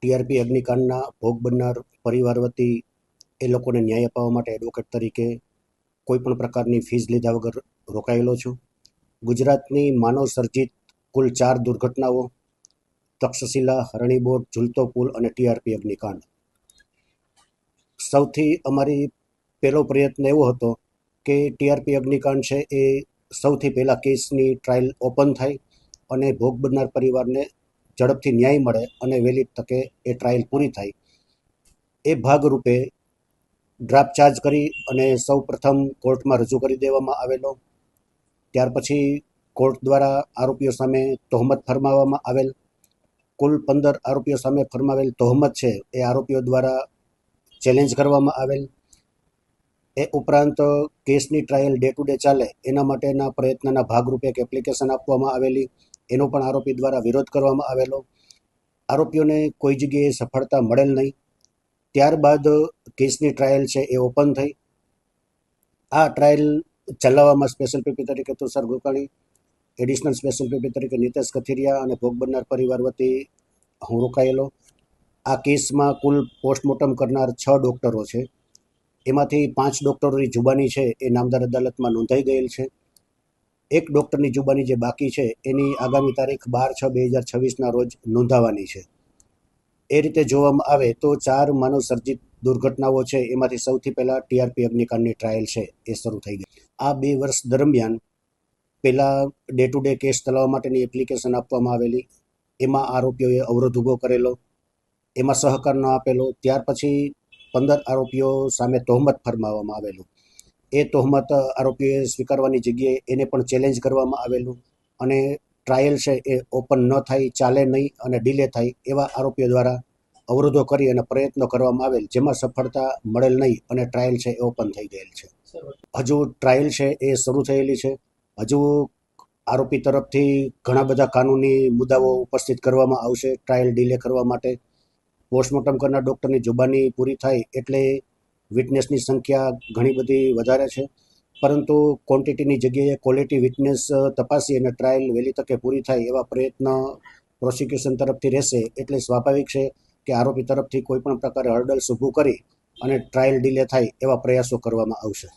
TRP અગ્નિકાંડના ભોગ બનનાર પરિવાર વતી એ લોકોને ન્યાય અપાવવા માટે એડવોકેટ તરીકે કોઈપણ પ્રકારની ફીસ લીધા વગર રોકાયેલો છું. ગુજરાતની માનવ સર્જિત કુલ 4 દુર્ઘટનાઓ, તક્ષશિલા, હરણીબોટ, ઝૂલતો પુલ અને ટીઆરપી અગ્નિકાંડ. સૌથી અમારી પહેલો પ્રયત્ન એવો હતો કે ટીઆરપી અગ્નિકાંડ છે એ સૌથી પહેલાં કેસની ટ્રાયલ ઓપન થાય અને ભોગ બનનાર પરિવારને ઝડપથી ન્યાય મળે અને વહેલી તકે એ ટ્રાયલ પૂરી થાય. એ ભાગરૂપે ડ્રાફ્ટ ચાર્જ કરી અને સૌ પ્રથમ કોર્ટમાં રજૂ કરી દેવામાં આવેલો. ત્યાર પછી કોર્ટ દ્વારા આરોપીઓ સામે તહોમત ફરમાવવામાં આવેલ. કુલ 15 આરોપીઓ સામે ફરમાવેલ તહોમત છે એ આરોપીઓ દ્વારા ચેલેન્જ કરવામાં આવેલ. એ ઉપરાંત કેસની ટ્રાયલ ડે ટુ ડે ચાલે એના માટેના પ્રયત્નના ભાગરૂપે એક એપ્લિકેશન આપવામાં આવેલી, એનો પણ આરોપી દ્વારા વિરોધ કરવામાં આવેલો. આરોપીઓને કોઈ જગ્યાએ સફળતા મળેલ નહીં. ત્યારબાદ કેસની ટ્રાયલ છે એ ઓપન થઈ. આ ટ્રાયલ ચલાવવામાં સ્પેશિયલ પીપી તરીકે Tushar Gokani, additional special PP તરીકે નિતેશ કથિરિયા અને ભોગ બનનાર પરિવાર વતી હું રોકાયેલો. આ કેસમાં કુલ પોસ્ટમોર્ટમ કરનાર 6 ડૉક્ટરો છે. એમાંથી 5 ડૉક્ટરોની જુબાની છે એ નામદાર અદાલતમાં નોંધાઈ ગયેલ છે. એક ડૉક્ટરની જુબાની જે બાકી છે એની આગામી તારીખ 12/6/2026ના રોજ નોંધાવાની છે. એ રીતે જોવામાં આવે તો 4 માનવ સર્જિત દુર્ઘટનાઓ છે એમાંથી સૌથી પહેલાં ટીઆરપી અગ્નિકાંડની ટ્રાયલ છે એ શરૂ થઈ ગઈ. આ 2 વર્ષ દરમિયાન પહેલાં ડે ટુ ડે કેસ ચલાવવા માટેની એપ્લિકેશન આપવામાં આવેલી, એમાં આરોપીઓએ અવરોધ ઊભો કરેલો, એમાં સહકાર ન આપેલો. ત્યાર પછી 15 આરોપીઓ સામે તહોમત ફરમાવવામાં આવેલું. એ તહોમત આરોપીઓએ સ્વીકારવાની જગ્યાએ એને પણ ચેલેન્જ કરવામાં આવેલું અને ટ્રાયલ છે એ ઓપન ન થાય, ચાલે નહીં અને ડિલે થાય એવા આરોપીઓ દ્વારા અવરોધો કરી અને પ્રયત્નો કરવામાં આવેલ, જેમાં સફળતા મળેલ નહીં અને ટ્રાયલ છે એ ઓપન થઈ ગયેલ છે. હજુ ટ્રાયલ છે એ શરૂ થયેલી છે. હજુ આરોપી તરફથી ઘણા બધા કાનૂની મુદ્દાઓ ઉપસ્થિત કરવામાં આવશે ટ્રાયલ ડિલે કરવા માટે. પોસ્ટમોર્ટમ કરનાર ડૉક્ટરની જુબાની પૂરી થાય એટલે વિટનેસની સંખ્યા ઘણી બધી વધારે છે, પરંતુ ક્વોન્ટિટીની જગ્યાએ ક્વોલિટી વિટનેસ તપાસી અને ટ્રાયલ વહેલી તકે પૂરી થાય એવા પ્રયત્ન પ્રોસિક્યુશન તરફથી રહેશે. એટલે સ્વાભાવિક છે કે આરોપી તરફથી કોઈપણ પ્રકારે હર્ડલ્સ ઊભું કરી અને ટ્રાયલ ડિલે થાય એવા પ્રયાસો કરવામાં આવશે.